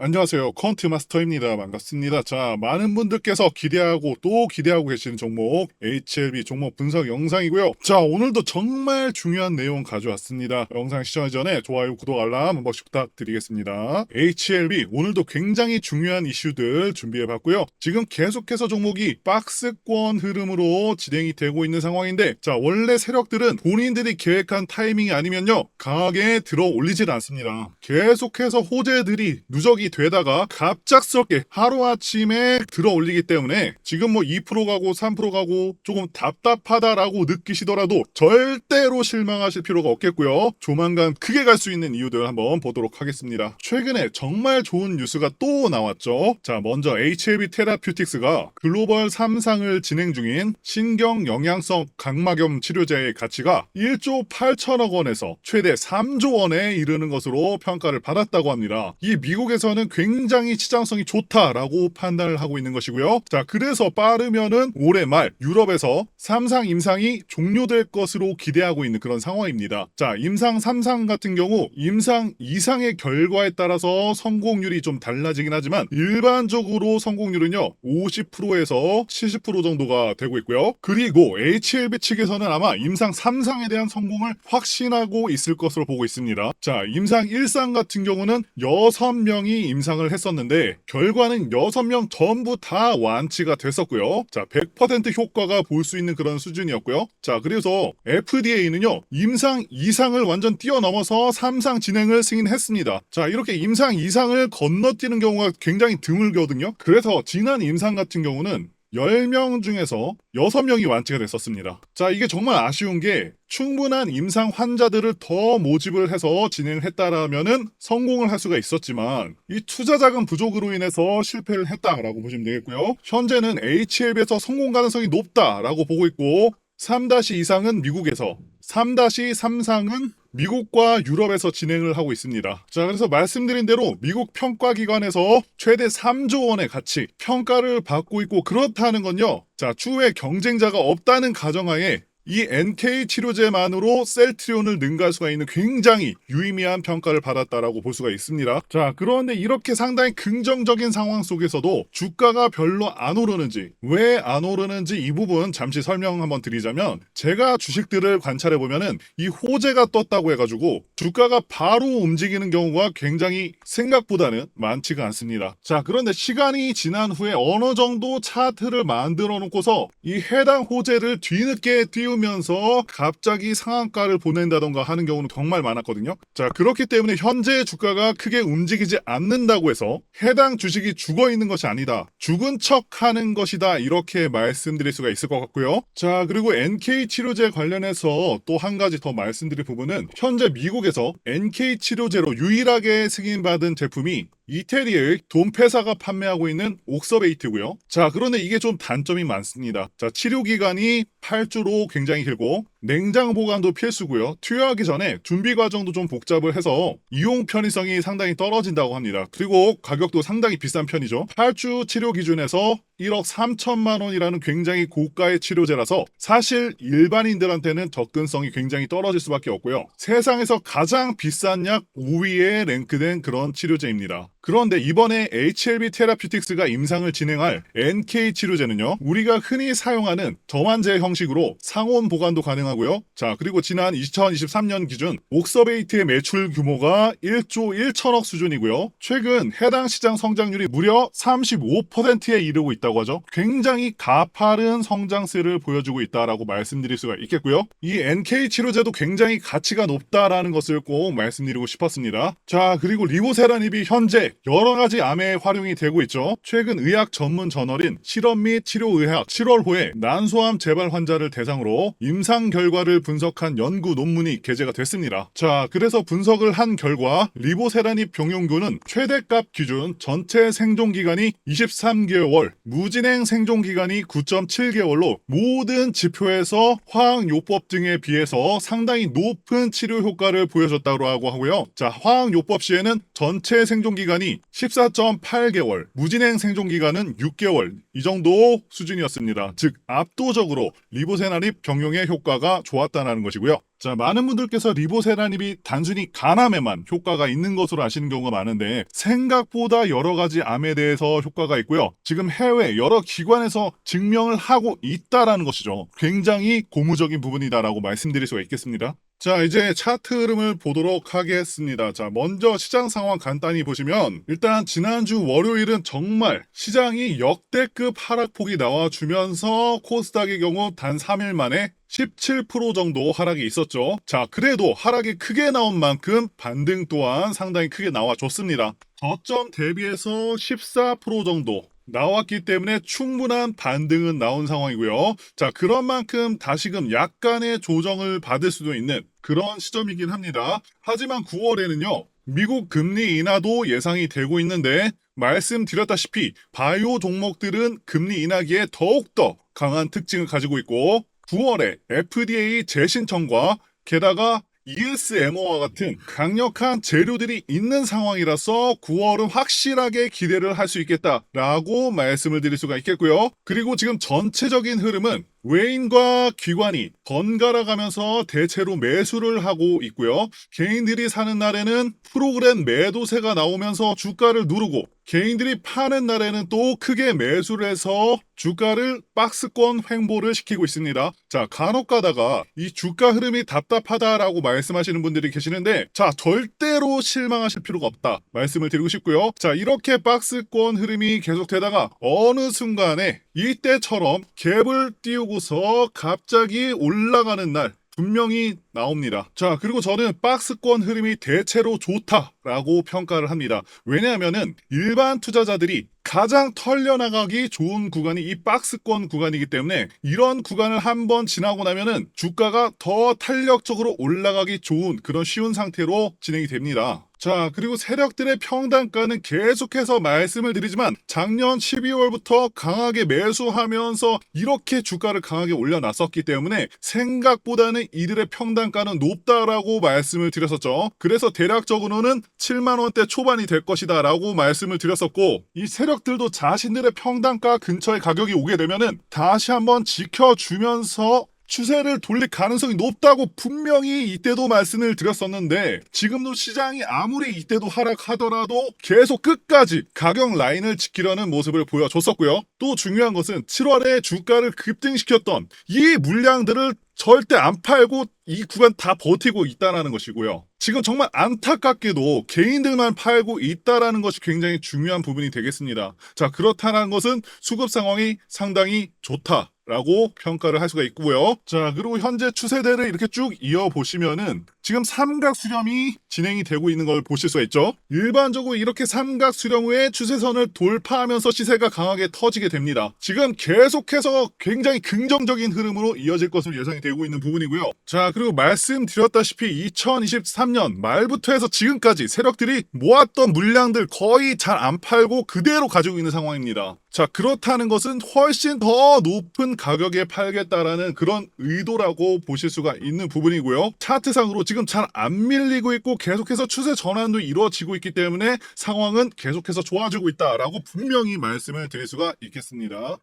안녕하세요. 퀀트 마스터입니다. 반갑습니다. 자, 많은 분들께서 기대하고 또 기대하고 계시는 종목 HLB 종목 분석 영상이고요. 자, 오늘도 정말 중요한 내용 가져왔습니다. 영상 시청하기 전에 좋아요, 구독, 알람 한 번씩 부탁드리겠습니다. HLB 오늘도 굉장히 중요한 이슈들 준비해봤고요. 지금 계속해서 종목이 박스권 흐름으로 진행이 되고 있는 상황인데, 자, 원래 세력들은 본인들이 계획한 타이밍이 아니면요 강하게 들어 올리질 않습니다. 계속해서 호재들이 누적이 되다가 갑작스럽게 하루아침에 들어 올리기 때문에 지금 뭐 2% 가고 3% 가고 조금 답답하다라고 느끼시더라도 절대로 실망하실 필요가 없겠고요. 조만간 크게 갈 수 있는 이유들 한번 보도록 하겠습니다. 최근에 정말 좋은 뉴스가 또 나왔죠. 자, 먼저 HLB 테라퓨틱스가 글로벌 3상을 진행 중인 신경 영양성 각막염 치료제의 가치가 1조 8천억 원에서 최대 3조 원에 이르는 것으로 평가를 받았다고 합니다. 이 미국에서는 굉장히 시장성이 좋다라고 판단을 하고 있는 것이고요. 자, 그래서 빠르면은 올해 말 유럽에서 3상 임상이 종료될 것으로 기대하고 있는 그런 상황입니다. 자, 임상 3상 같은 경우 임상 2상의 결과에 따라서 성공률이 좀 달라지긴 하지만 일반적으로 성공률은요 50%에서 70% 정도가 되고 있고요. 그리고 HLB 측에서는 아마 임상 3상에 대한 성공을 확신하고 있을 것으로 보고 있습니다. 자, 임상 1상 같은 경우는 6명이 임상을 했었는데 결과는 6명 전부 다 완치가 됐었고요. 자, 100% 효과가 볼 수 있는 그런 수준이었고요. 자, 그래서 FDA는요 임상 2상을 완전 뛰어넘어서 3상 진행을 승인했습니다. 자, 이렇게 임상 2상을 건너뛰는 경우가 굉장히 드물거든요. 그래서 지난 임상 같은 경우는 10명 중에서 6명이 완치가 됐었습니다. 자, 이게 정말 아쉬운 게 충분한 임상 환자들을 더 모집을 해서 진행을 했다라면은 성공을 할 수가 있었지만 이 투자 자금 부족으로 인해서 실패를 했다라고 보시면 되겠고요. 현재는 HLB에서 성공 가능성이 높다라고 보고 있고 3-2상은 미국에서 3-3상은 미국과 유럽에서 진행을 하고 있습니다. 자, 그래서 말씀드린 대로 미국 평가기관에서 최대 3조 원의 가치 평가를 받고 있고 그렇다는 건요. 자, 추후에 경쟁자가 없다는 가정하에 이 NK 치료제만으로 셀트리온을 능가할 수가 있는 굉장히 유의미한 평가를 받았다라고 볼 수가 있습니다. 자, 그런데 이렇게 상당히 긍정적인 상황 속에서도 주가가 별로 안 오르는지, 왜 안 오르는지 이 부분 잠시 설명 한번 드리자면 제가 주식들을 관찰해 보면은 이 호재가 떴다고 해가지고 주가가 바로 움직이는 경우가 굉장히 생각보다는 많지가 않습니다. 자, 그런데 시간이 지난 후에 어느 정도 차트를 만들어 놓고서 이 해당 호재를 뒤늦게 띄우면서 갑자기 상한가를 보낸다던가 하는 경우는 정말 많았거든요. 자, 그렇기 때문에 현재 주가가 크게 움직이지 않는다고 해서 해당 주식이 죽어 있는 것이 아니다. 죽은 척 하는 것이다. 이렇게 말씀드릴 수가 있을 것 같고요. 자, 그리고 NK 치료제 관련해서 또 한 가지 더 말씀드릴 부분은 현재 미국에서 NK 치료제로 유일하게 승인받은 제품이 이태리의 돈페사가 판매하고 있는 옥서베이트고요. 자, 그런데 이게 좀 단점이 많습니다. 자, 치료 기간이 8주로 굉장히 길고 냉장 보관도 필수고요. 투여하기 전에 준비 과정도 좀 복잡을 해서 이용 편의성이 상당히 떨어진다고 합니다. 그리고 가격도 상당히 비싼 편이죠. 8주 치료 기준에서 1억 3천만 원이라는 굉장히 고가의 치료제라서 사실 일반인들한테는 접근성이 굉장히 떨어질 수밖에 없고요. 세상에서 가장 비싼 약 5위에 랭크된 그런 치료제입니다. 그런데 이번에 HLB 테라퓨틱스가 임상을 진행할 NK 치료제는요, 우리가 흔히 사용하는 저만제 형식으로 상온 보관도 가능하고요. 자, 그리고 지난 2023년 기준 옥서베이트의 매출 규모가 1조 1천억 수준이고요. 최근 해당 시장 성장률이 무려 35%에 이르고 있다고 하죠. 굉장히 가파른 성장세를 보여주고 있다라고 말씀드릴 수가 있겠고요. 이 NK 치료제도 굉장히 가치가 높다라는 것을 꼭 말씀드리고 싶었습니다. 자, 그리고 리보세라닙이 현재 여러 가지 암에 활용이 되고 있죠. 최근 의학 전문 저널인 실험 및 치료의학 7월호에 난소암 재발 환자를 대상으로 임상 결과를 분석한 연구 논문이 게재가 됐습니다. 자, 그래서 분석을 한 결과 리보세라닙 병용균은 최대값 기준 전체 생존기간이 23개월, 무진행 생존기간이 9.7개월로 모든 지표에서 화학요법 등에 비해서 상당히 높은 치료 효과를 보여줬다고 하고요. 자, 화학요법 시에는 전체 생존기간이 14.8개월, 무진행 생존기간은 6개월 이 정도 수준이었습니다. 즉 압도적으로 리보세라닙 병용의 효과가 추세가 좋았다는 것이고요. 자, 많은 분들께서 리보세라닙이 단순히 간암에만 효과가 있는 것으로 아시는 경우가 많은데 생각보다 여러 가지 암에 대해서 효과가 있고요. 지금 해외 여러 기관에서 증명을 하고 있다라는 것이죠. 굉장히 고무적인 부분이다라고 말씀드릴 수가 있겠습니다. 자, 이제 차트 흐름을 보도록 하겠습니다. 자, 먼저 시장 상황 간단히 보시면 일단 지난주 월요일은 정말 시장이 역대급 하락폭이 나와주면서 코스닥의 경우 단 3일 만에 17% 정도 하락이 있었죠. 자, 그래도 하락이 크게 나온 만큼 반등 또한 상당히 크게 나와줬습니다. 저점 대비해서 14% 정도 나왔기 때문에 충분한 반등은 나온 상황이고요. 자, 그런 만큼 다시금 약간의 조정을 받을 수도 있는 그런 시점이긴 합니다. 하지만 9월에는요. 미국 금리 인하도 예상이 되고 있는데 말씀드렸다시피 바이오 종목들은 금리 인하기에 더욱더 강한 특징을 가지고 있고 9월에 FDA 재신청과 게다가 ESMO와 같은 강력한 재료들이 있는 상황이라서 9월은 확실하게 기대를 할 수 있겠다라고 말씀을 드릴 수가 있겠고요. 그리고 지금 전체적인 흐름은 외인과 기관이 번갈아 가면서 대체로 매수를 하고 있고요. 개인들이 사는 날에는 프로그램 매도세가 나오면서 주가를 누르고 개인들이 파는 날에는 또 크게 매수를 해서 주가를 박스권 횡보를 시키고 있습니다. 자, 간혹 가다가 이 주가 흐름이 답답하다라고 말씀하시는 분들이 계시는데 자, 절대로 실망하실 필요가 없다 말씀을 드리고 싶고요. 자, 이렇게 박스권 흐름이 계속되다가 어느 순간에 이때처럼 갭을 띄우고서 갑자기 올라가는 날 분명히 나옵니다. 자, 그리고 저는 박스권 흐름이 대체로 좋다라고 평가를 합니다. 왜냐하면은 일반 투자자들이 가장 털려나가기 좋은 구간이 이 박스권 구간이기 때문에 이런 구간을 한번 지나고 나면은 주가가 더 탄력적으로 올라가기 좋은 그런 쉬운 상태로 진행이 됩니다. 자, 그리고 세력들의 평단가는 계속해서 말씀을 드리지만 작년 12월부터 강하게 매수하면서 이렇게 주가를 강하게 올려놨었기 때문에 생각보다는 이들의 평단가는 높다라고 말씀을 드렸었죠. 그래서 대략적으로는 7만 원대 초반이 될 것이다 라고 말씀을 드렸었고 이 세력들도 자신들의 평단가 근처의 가격이 오게 되면은 다시 한번 지켜주면서 추세를 돌릴 가능성이 높다고 분명히 이때도 말씀을 드렸었는데 지금도 시장이 아무리 이때도 하락하더라도 계속 끝까지 가격 라인을 지키려는 모습을 보여줬었고요. 또 중요한 것은 7월에 주가를 급등시켰던 이 물량들을 절대 안 팔고 이 구간 다 버티고 있다는 것이고요. 지금 정말 안타깝게도 개인들만 팔고 있다는 것이 굉장히 중요한 부분이 되겠습니다. 자, 그렇다는 것은 수급 상황이 상당히 좋다라고 평가를 할 수가 있고요. 자, 그리고 현재 추세대를 이렇게 쭉 이어보시면은 지금 삼각 수렴이 진행이 되고 있는 걸 보실 수가 있죠. 일반적으로 이렇게 삼각 수렴 후에 추세선을 돌파하면서 시세가 강하게 터지게 됩니다. 지금 계속해서 굉장히 긍정적인 흐름으로 이어질 것으로 예상이 되고 있는 부분이고요. 자, 그리고 말씀드렸다시피 2023년 말부터 해서 지금까지 세력들이 모았던 물량들 거의 잘 안 팔고 그대로 가지고 있는 상황입니다. 자, 그렇다는 것은 훨씬 더 높은 가격에 팔겠다라는 그런 의도라고 보실 수가 있는 부분이고요. 차트상으로 지금 잘 안 밀리고 있고 계속해서 추세 전환도 이루어지고 있기 때문에 상황은 계속해서 좋아지고 있다라고 분명히 말씀을 드릴 수가 있겠습니다.